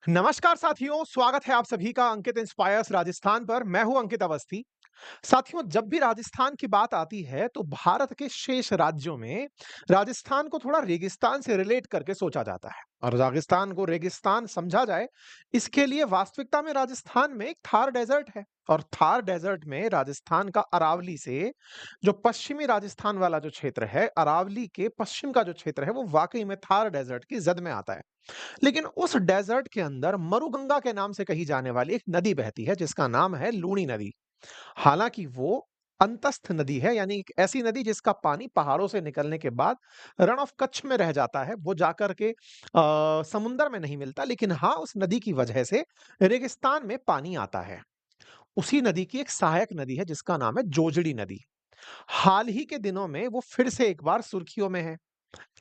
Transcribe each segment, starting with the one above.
नमस्कार साथियों, स्वागत है आप सभी का अंकित इंस्पायर्स राजस्थान पर। मैं हूं अंकित अवस्थी। साथियों, जब भी राजस्थान की बात आती है तो भारत के शेष राज्यों में राजस्थान को थोड़ा रेगिस्तान से रिलेट करके सोचा जाता है। और राजस्थान को रेगिस्तान समझा जाए, इसके लिए वास्तविकता में राजस्थान में एक थार डेजर्ट है। और थार डेजर्ट में राजस्थान का अरावली से जो पश्चिमी राजस्थान वाला जो क्षेत्र है, अरावली के पश्चिम का जो क्षेत्र है, वो वाकई में थार डेजर्ट की जद में आता है। लेकिन उस डेजर्ट के अंदर मरुगंगा के नाम से कही जाने वाली एक नदी बहती है, जिसका नाम है लूणी नदी। हालांकि वो अंतस्थ नदी है, यानी एक ऐसी नदी जिसका पानी पहाड़ों से निकलने के बाद रण ऑफ कच्छ में रह जाता है। वो जाकर के समुंदर में नहीं मिलता, लेकिन हाँ, उस नदी की वजह से रेगिस्तान में पानी आता है। उसी नदी की एक सहायक नदी है जिसका नाम है जोजड़ी नदी। हाल ही के दिनों में वो फिर से एक बार सुर्खियों में है।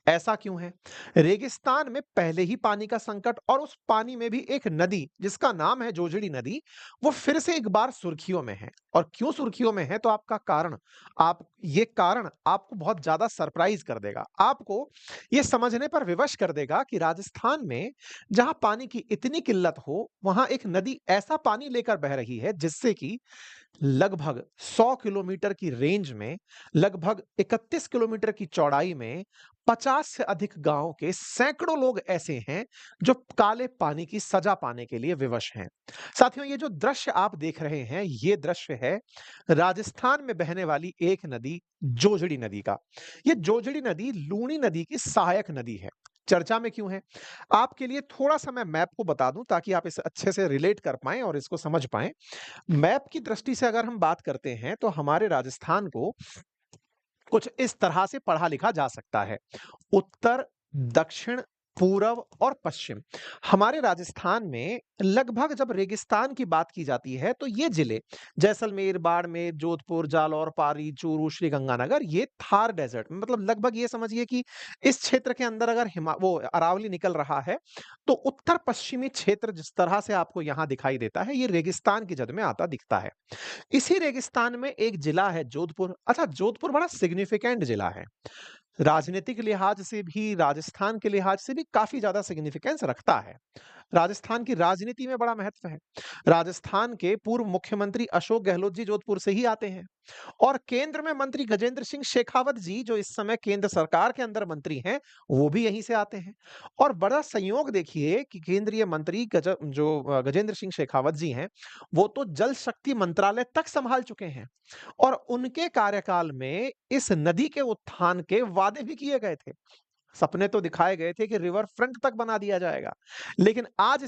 ऐसा क्यों है? रेगिस्तान में पहले ही पानी का संकट, और उस पानी में भी एक नदी जिसका नाम है जोजड़ी नदी, वो फिर से एक बार सुर्खियों में है। और क्यों सुर्खियों में है, तो आपका कारण आप ये कारण आपको बहुत ज्यादा सरप्राइज कर देगा। आपको ये समझने पर विवश कर देगा कि राजस्थान में जहां पानी की इतनी किल्लत हो, वहां एक नदी ऐसा पानी लेकर बह रही है जिससे कि लगभग 100 किलोमीटर की रेंज में, लगभग 31 किलोमीटर की चौड़ाई में 50 से अधिक गांवों के सैकड़ों लोग ऐसे हैं जो काले पानी की सजा पाने के लिए विवश हैं। साथियों, ये जो दृश्य आप देख रहे हैं, ये दृश्य है राजस्थान में बहने वाली एक नदी, जोजड़ी नदी का। ये जोजड़ी नदी लूणी नदी की सहायक नदी है। चर्चा में क्यों है? आपके लिए थोड़ा सा मैं मैप को बता दूं ताकि आप इसे अच्छे से रिलेट कर पाएं और इसको समझ पाएं। मैप की दृष्टि से अगर हम बात करते हैं तो हमारे राजस्थान को कुछ इस तरह से पढ़ा लिखा जा सकता है: उत्तर, दक्षिण, पूरब और पश्चिम। हमारे राजस्थान में लगभग जब रेगिस्तान की बात की जाती है तो ये जिले जैसलमेर, बाड़मेर, जोधपुर, जालौर, पारी, चूरू, श्रीगंगानगर, ये थार डेजर्ट में, मतलब लगभग ये समझिए कि इस क्षेत्र के अंदर अगर हिमा वो अरावली निकल रहा है तो उत्तर पश्चिमी क्षेत्र जिस तरह से आपको यहां दिखाई देता है, ये रेगिस्तान की जद में आता दिखता है। इसी रेगिस्तान में एक जिला है जोधपुर। अच्छा, जोधपुर बड़ा सिग्निफिकेंट जिला है। राजनीतिक लिहाज से भी, राजस्थान के लिहाज से भी काफी ज्यादा सिग्निफिकेंस रखता है। राजस्थान की राजनीति में बड़ा महत्व है। राजस्थान के पूर्व मुख्यमंत्री अशोक गहलोत जी जोधपुर से ही आते हैं। और केंद्र में मंत्री गजेंद्र सिंह शेखावत जी, जो इस समय केंद्र सरकार के अंदर मंत्री हैं, वो भी यहीं से आते हैं। और बड़ा संयोग देखिए कि केंद्रीय मंत्री गजेंद्र सिंह शेखावत जी हैं, वो तो जल शक्ति मंत्रालय तक संभाल चुके हैं। और उनके कार्यकाल में इस नदी के उत्थान के वादे भी किए गए थे। सपने तो दिखाए गए थे कि रिवर फ्रंट तक बना दिया जाएगा। लेकिन आज